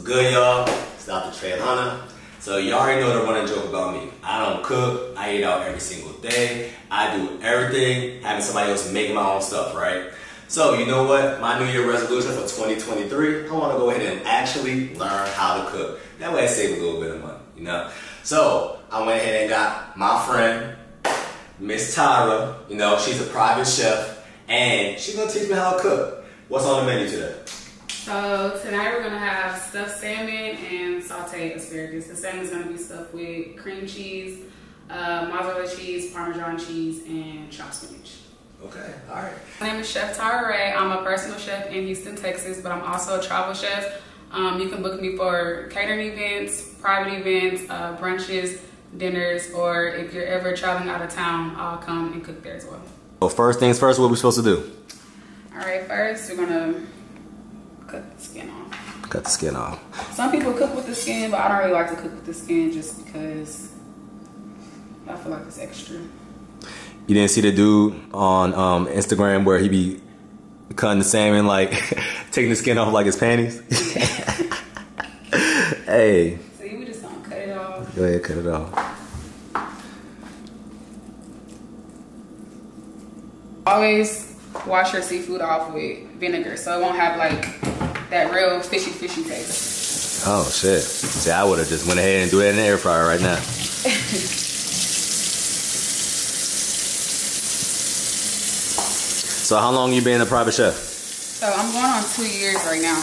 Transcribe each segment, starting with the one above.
good, y'all? It's Dr.Trehunna. So you already know the running joke about me. I don't cook. I eat out every single day. I do everything having somebody else make my own stuff, right? So you know what? My New Year resolution for 2023, I want to go ahead and actually learn how to cook. That way I save a little bit of money, you know? So I went ahead and got my friend, Miss Tyra. You know, she's a private chef, and she's gonna teach me how to cook. What's on the menu today? So tonight we're gonna have stuffed salmon and sauteed asparagus. The salmon is gonna be stuffed with cream cheese, mozzarella cheese, Parmesan cheese, and chopped spinach. Okay, all right. My name is Chef Tyra. I'm a personal chef in Houston, Texas, but I'm also a travel chef. You can book me for catering events, private events, brunches, dinners, or if you're ever traveling out of town, I'll come and cook there as well. Well, first things first, what are we supposed to do? All right, first we're gonna cut the skin off. Cut the skin off. Some people cook with the skin, but I don't really like to cook with the skin just because I feel like it's extra. You didn't see the dude on Instagram where he be cutting the salmon, like taking the skin off like his panties? Hey. See, we just gonna cut it off. Go ahead, cut it off. Always wash your seafood off with vinegar so it won't have like that real fishy taste. Oh shit. See, I would have just went ahead and do it in the air fryer right now. So how long you been a private chef? So I'm going on 2 years right now.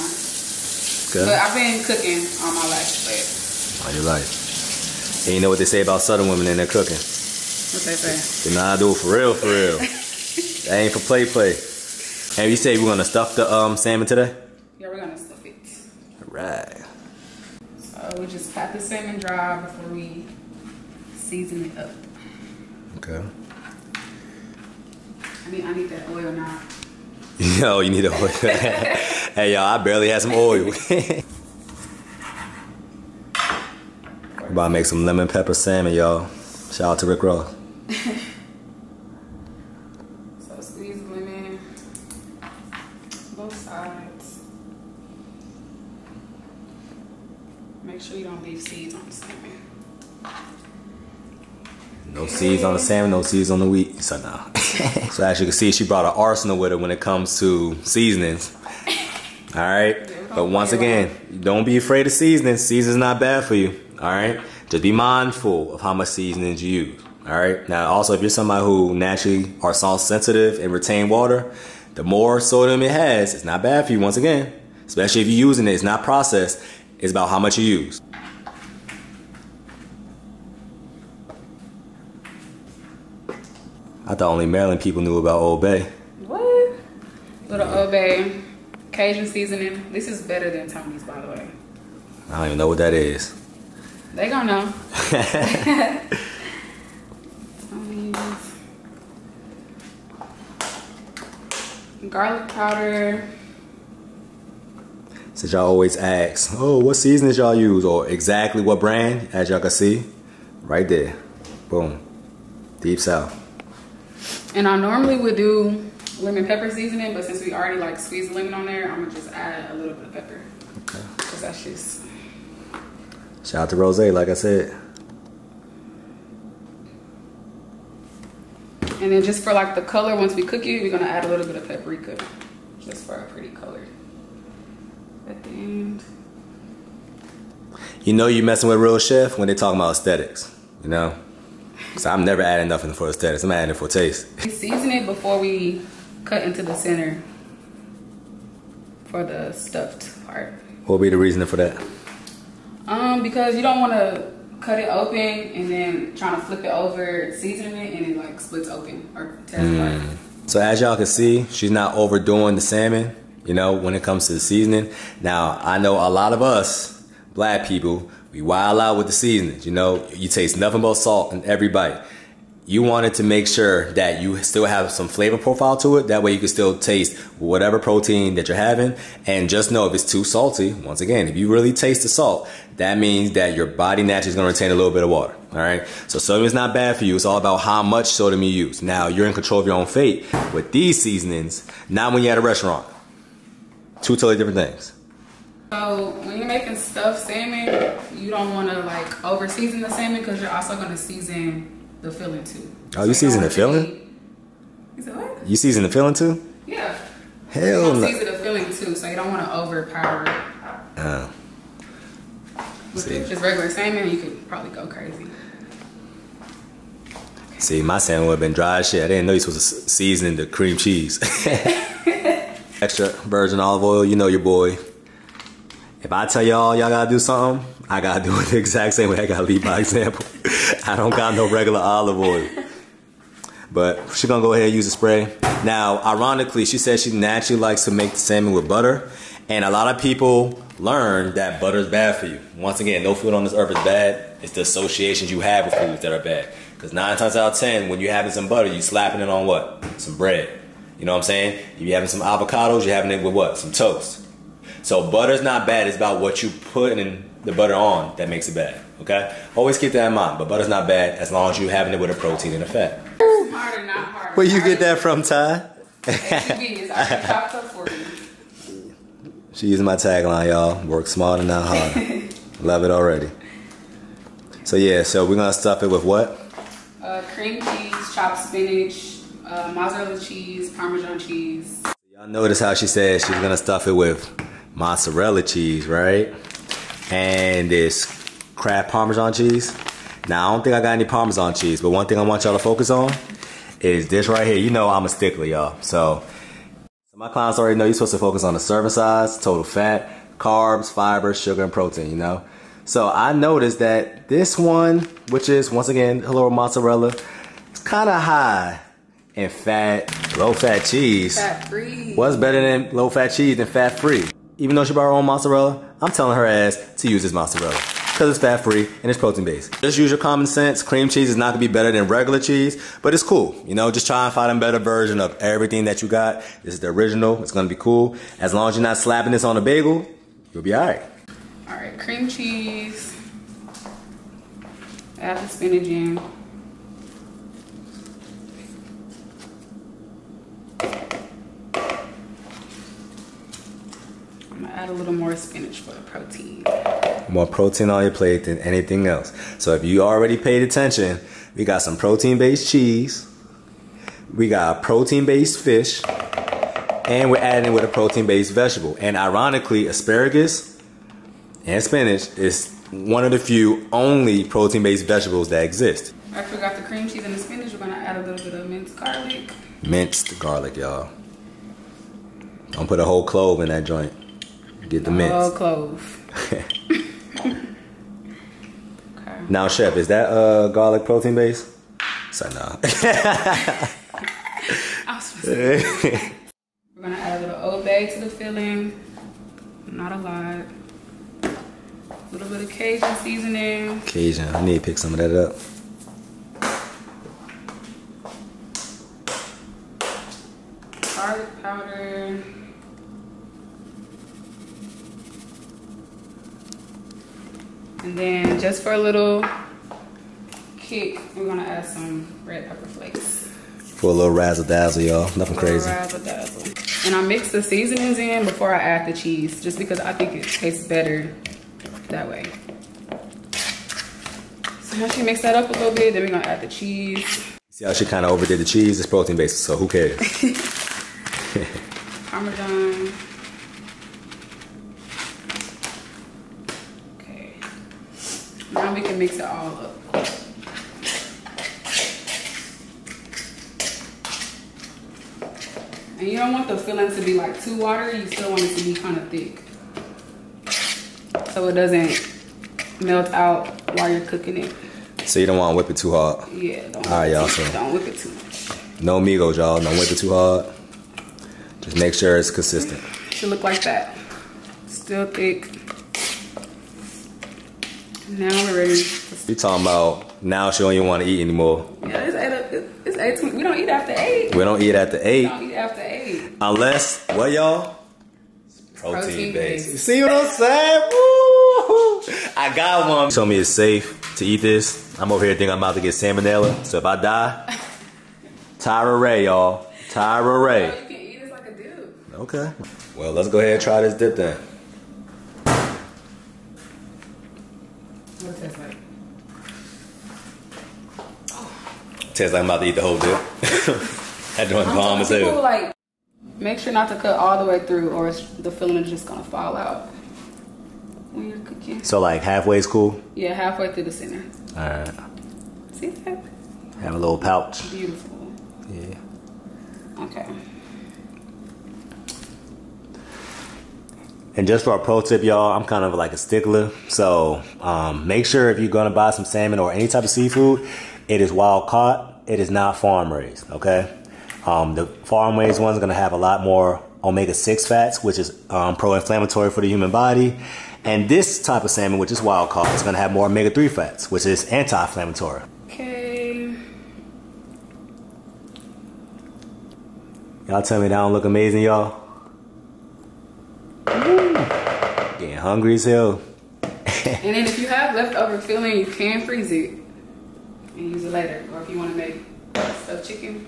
Good. But I've been cooking all my life. All your life. And you know what they say about Southern women in their cooking? What they say? They know how to do it for real, for real. That ain't for play. And you say we're gonna stuff the salmon today? Yeah, we're gonna stuff it. All right. So we just pat the salmon dry before we season it up. Okay. I need that oil now. Yo, you need the oil. Hey, y'all, I barely had some oil. We're about to make some lemon pepper salmon, y'all. Shout out to Rick Ross. So squeeze the lemon, both sides. Make sure you don't leave seeds on the salmon. No seeds on the salmon, no seeds on the wheat. So now. So as you can see, she brought an arsenal with her when it comes to seasonings. All right. But once again, don't be afraid of seasonings. Seasoning's not bad for you. All right. Just be mindful of how much seasonings you use. All right. Now, also, if you're somebody who naturally are salt sensitive and retain water, the more sodium it has, it's not bad for you. Once again, especially if you're using it, it's not processed. It's about how much you use. I thought only Maryland people knew about Old Bay. What? Little Old Bay Cajun seasoning. This is better than Tony's, by the way. I don't even know what that is. They gonna know. Tony's. Garlic powder. Since y'all always ask, oh, what seasonings y'all use, or exactly what brand, as y'all can see, right there. Boom. Deep South. And I normally would do lemon pepper seasoning, but since we already like squeezed the lemon on there, I'm gonna just add a little bit of pepper. Okay. Cause that's just. Shout out to Rose, like I said. And then just for like the color, once we cook it, we're gonna add a little bit of paprika, just for a pretty color at the end. You know you messing with a real chef when they talking about aesthetics, you know? So I'm never adding nothing for aesthetics. I'm adding it for taste. We season it before we cut into the center for the stuffed part. What would be the reason for that? Because you don't want to cut it open and then trying to flip it over, seasoning it, and it like splits open or tears apart. So as y'all can see, she's not overdoing the salmon, you know, when it comes to the seasoning. Now, I know a lot of us, black people, we wild out with the seasonings, you know. You taste nothing but salt in every bite. You wanted to make sure that you still have some flavor profile to it. That way you can still taste whatever protein that you're having. And just know if it's too salty, once again, if you really taste the salt, that means that your body naturally is going to retain a little bit of water. All right. So sodium is not bad for you. It's all about how much sodium you use. Now you're in control of your own fate with these seasonings, not when you're at a restaurant. Two totally different things. So when you're making stuffed salmon, you don't want to like over season the salmon because you're also going to season the filling too. Oh, you season the filling? You said what? You season the filling too? Yeah. Hell no. You season the filling too, so you don't want to overpower it. Oh. With just regular salmon, you could probably go crazy. See, my salmon would have been dry as shit. I didn't know you're supposed to season the cream cheese. Extra virgin olive oil, you know your boy. If I tell y'all gotta do something, I gotta do it the exact same way. I gotta lead by example. I don't got no regular olive oil. But she's gonna go ahead and use a spray. Now, ironically, she said she naturally likes to make the salmon with butter. And a lot of people learn that butter is bad for you. Once again, no food on this earth is bad. It's the associations you have with foods that are bad. Because 9 times out of 10, when you're having some butter, you're slapping it on what? Some bread. You know what I'm saying? If you're having some avocados, you're having it with what? Some toast. So butter's not bad. It's about what you put in the butter on that makes it bad. Okay? Always keep that in mind. But butter's not bad as long as you're having it with a protein and a fat. Smarter, not harder. Where you get that from, Ty? It's already chopped up for you. She using my tagline, y'all. Work smarter, not harder. Love it already. So yeah, so we're gonna stuff it with what? Cream cheese, chopped spinach, mozzarella cheese, Parmesan cheese. Y'all notice how she said she's gonna stuff it with mozzarella cheese, right? And this Kraft Parmesan cheese. Now, I don't think I got any Parmesan cheese, but one thing I want y'all to focus on is this right here. You know I'm a stickler, y'all. So my clients already know you're supposed to focus on the serving size, total fat, carbs, fiber, sugar, and protein, you know? So I noticed that this one, which is, once again, hello mozzarella, it's kind of high in fat, low-fat cheese. Fat-free. What's better than low-fat cheese than fat-free? Even though she bought her own mozzarella, I'm telling her ass to use this mozzarella because it's fat-free and it's protein-based. Just use your common sense. Cream cheese is not going to be better than regular cheese, but it's cool. You know, just try and find a better version of everything that you got. This is the original. It's going to be cool. As long as you're not slapping this on a bagel, you'll be all right. All right, cream cheese. Add the spinach in. I'm gonna add a little more spinach for the protein. More protein on your plate than anything else. So if you already paid attention, we got some protein-based cheese. We got protein-based fish. And we're adding it with a protein-based vegetable. And ironically, asparagus and spinach is one of the few only protein-based vegetables that exist. After we got the cream cheese and the spinach, we're gonna add a little bit of minced garlic. Minced garlic, y'all. Don't put a whole clove in that joint. Get the mince. Whole clove. Okay. Now, chef, is that garlic protein-based? So no. We're gonna add a little Old Bay to the filling. Not a lot. A little bit of Cajun seasoning. Cajun, I need to pick some of that up. Garlic powder. And then just for a little kick, we're gonna add some red pepper flakes. For a little razzle dazzle, y'all. Nothing crazy. Razzle dazzle. And I mix the seasonings in before I add the cheese, just because I think it tastes better that way. So once you mix that up a little bit, then we're gonna add the cheese. See how she kind of overdid the cheese? It's protein based, so who cares? Parmesan. Okay. Now we can mix it all up. And you don't want the filling to be like too watery. You still want it to be kind of thick, so it doesn't melt out while you're cooking it. So you don't want to whip it too hard. Yeah. Don't All right, y'all. So don't whip it too much. No amigos, y'all. Don't whip it too hard. Just make sure it's consistent. It should look like that. Still thick. Now we're ready. You talking about now she don't even want to eat anymore. Yeah, it's 8. We don't eat after 8. We don't eat after 8. We don't eat after 8. Unless, what y'all? Protein based. See what I'm saying? Woo! I got one. Told me it's safe to eat this. I'm over here thinking I'm about to get salmonella. So if I die, Tyra Ray, y'all. Tyra Ray. Oh, you can eat it like a dip. Okay. Well, let's go ahead and try this dip then. What it tastes like? Tastes like I'm about to eat the whole dip. That joint bomb as hell. Like, make sure not to cut all the way through, or the filling is just gonna fall out when you're cooking. So like halfway is cool? Yeah, halfway through the center. Alright. See that? Have a little pouch. Beautiful. Yeah. Okay. And just for a pro tip, y'all, I'm kind of like a stickler. So make sure if you're gonna buy some salmon or any type of seafood, it is wild caught. It is not farm raised, okay? The farm raised one's gonna have a lot more omega-6 fats, which is pro-inflammatory for the human body. And this type of salmon, which is wild caught, is gonna have more omega-3 fats, which is anti-inflammatory. Okay. Y'all tell me that don't look amazing, y'all? Ooh. Getting hungry as hell. And then if you have leftover filling, you can freeze it and use it later. Or if you want to make stuffed chicken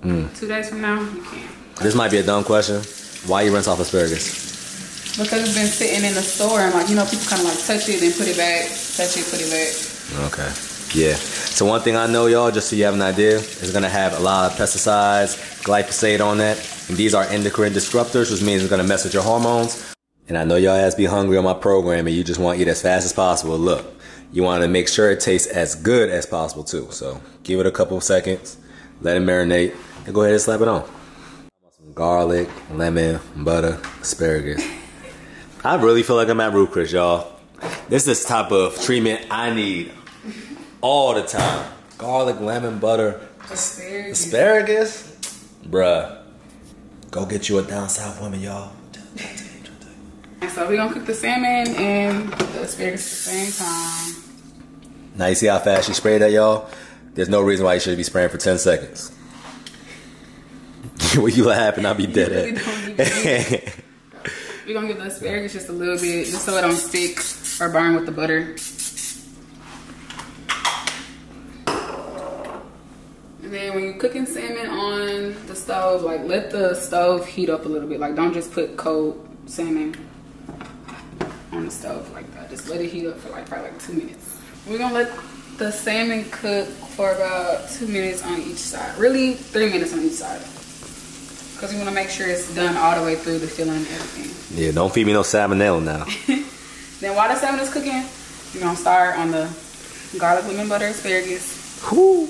2 days from now, you can. This might be a dumb question. Why you rinse off asparagus? Because it's been sitting in the store and, like, you know, people kind of like touch it, then put it back, touch it, put it back. Okay. Yeah. So one thing I know, y'all, just so you have an idea, is gonna have a lot of pesticides, glyphosate on that. And these are endocrine disruptors, which means it's gonna mess with your hormones. And I know y'all ass be hungry on my program and you just want to eat as fast as possible. Look, you want to make sure it tastes as good as possible too. So give it a couple of seconds, let it marinate, and go ahead and slap it on. Some garlic, lemon, butter, asparagus. I really feel like I'm at Root Chris, y'all. This is the type of treatment I need all the time. Garlic, lemon, butter, asparagus. Bruh, go get you a down south woman, y'all. So we're gonna cook the salmon and the asparagus at the same time. Now you see how fast she sprayed that, y'all? There's no reason why you should be spraying for 10 seconds. When you laughing, I'll be dead at. We're gonna give the asparagus just a little bit, just so it don't stick or burn with the butter. And then when you're cooking salmon on the stove, like, let the stove heat up a little bit. Like, don't just put cold salmon on the stove like that. Just let it heat up for like probably like 2 minutes. We're gonna let the salmon cook for about 2 minutes on each side. Really 3 minutes on each side. Because we want to make sure it's done all the way through the filling and everything. Yeah, don't feed me no salmonella now. Then while the salmon is cooking, we're gonna start on the garlic, lemon, butter, asparagus. Whoo.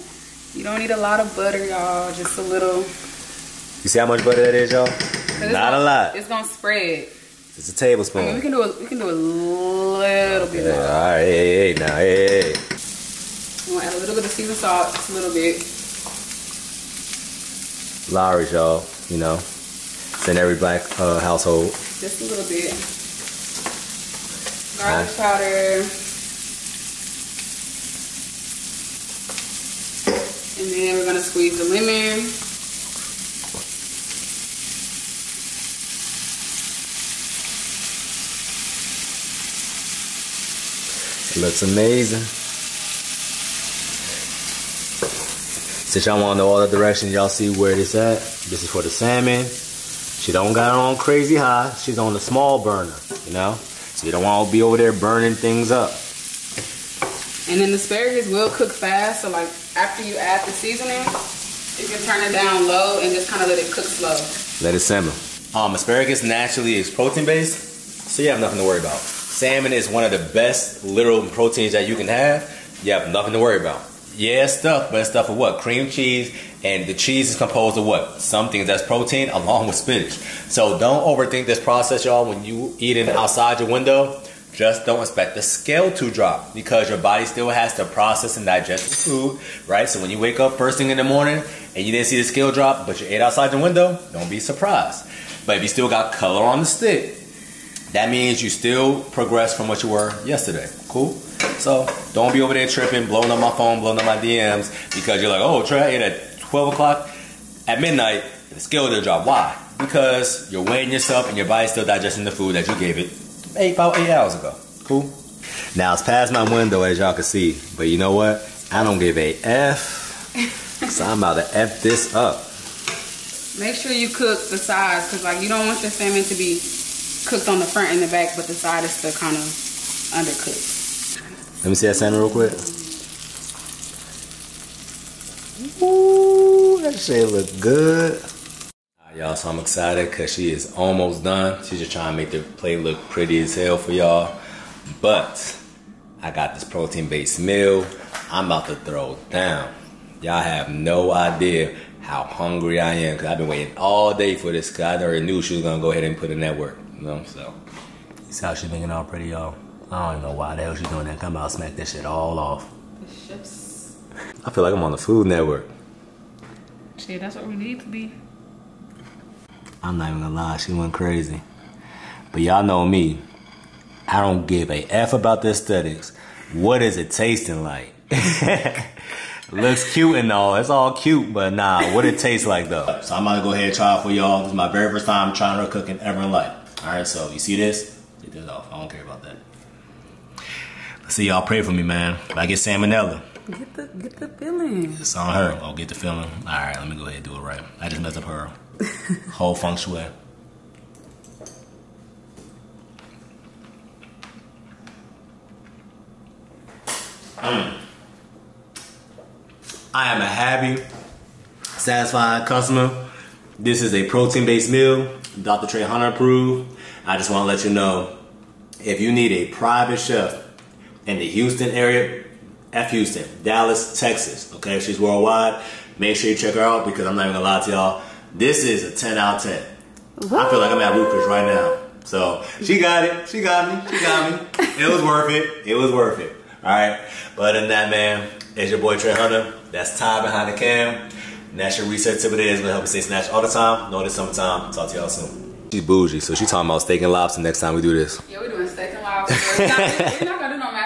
You don't need a lot of butter, y'all. Just a little. You see how much butter that is, y'all? Not a lot. It's gonna spread. It's a tablespoon. I mean, we can do a little bit more. All right, hey, now, hey. We're gonna add a little bit of seasoned salt, just a little bit. Lowry's, y'all, you know, it's in every black household. Just a little bit. Garlic powder. And then we're gonna squeeze the lemon. It looks amazing. Since y'all want to know all the directions, y'all see where it is at. This is for the salmon. She don't got it on crazy high. She's on the small burner, you know? So you don't want to be over there burning things up. And then the asparagus will cook fast. So like after you add the seasoning, you can turn it down low and just kind of let it cook slow. Let it simmer. Asparagus naturally is protein based, so you have nothing to worry about. Salmon is one of the best literal proteins that you can have. You have nothing to worry about. Yeah, it's stuffed, but it's stuffed with what? Cream cheese, and the cheese is composed of what? Some things that's protein along with spinach. So don't overthink this process, y'all. When you eat it outside your window, just don't expect the scale to drop because your body still has to process and digest the food, right? So when you wake up first thing in the morning and you didn't see the scale drop, but you ate outside your window, don't be surprised. But if you still got color on the stick, that means you still progress from what you were yesterday. Cool? So don't be over there tripping, blowing up my phone, blowing up my DMs because you're like, oh, Trey, I ate at 12 o'clock at midnight. The scale didn't drop. Why? Because you're weighing yourself and your body's still digesting the food that you gave it about 8 hours ago. Cool? Now it's past my window as y'all can see, but you know what? I don't give a F, so I'm about to F this up. Make sure you cook the sides because like you don't want your salmon to be cooked on the front and the back, but the side is still kind of undercooked. Let me see that salmon real quick. Ooh, that shit look good. Alright, y'all, so I'm excited because she is almost done. She's just trying to make the plate look pretty as hell for y'all. But I got this protein-based meal I'm about to throw down. Y'all have no idea how hungry I am because I've been waiting all day for this because I already knew she was going to go ahead and put in that work. You know, so. You see how she's making it all pretty, y'all? I don't even know why the hell she's doing that. Come out, smack that shit all off. The chips. I feel like I'm on the Food Network. Shit, that's what we need to be. I'm not even gonna lie, she went crazy. But y'all know me. I don't give a F about the aesthetics. What is it tasting like? Looks cute and all. It's all cute, but nah, what it tastes like though. So I'm gonna go ahead and try it for y'all. This is my very first time trying her cooking ever in life. Alright, so you see this? Get this off. I don't care about that. Let's see, y'all pray for me, man. If I get salmonella. Get the feeling. It's on her. Oh, get the feeling. Alright, let me go ahead and do it right. I just messed up her whole feng shui. I am a happy, satisfied customer. This is a protein-based meal, Dr.Trehunna approved. I just want to let you know, if you need a private chef in the Houston area, Houston, Dallas, Texas, okay, she's worldwide, make sure you check her out because I'm not even gonna lie to y'all, this is a 10 out of 10. What? I feel like I'm at Rupert right now. So, she got it, she got me. It was worth it, alright? But other than that, man, it's your boy Trehunna. That's Ty behind the cam. And that's your reset tip of the day. It's gonna help you stay snatched all the time. Know this summertime. Talk to y'all soon. She's bougie, so she talking about steak and lobster next time we do this. Yeah, we're doing steak and lobster. We're not gonna do no mashed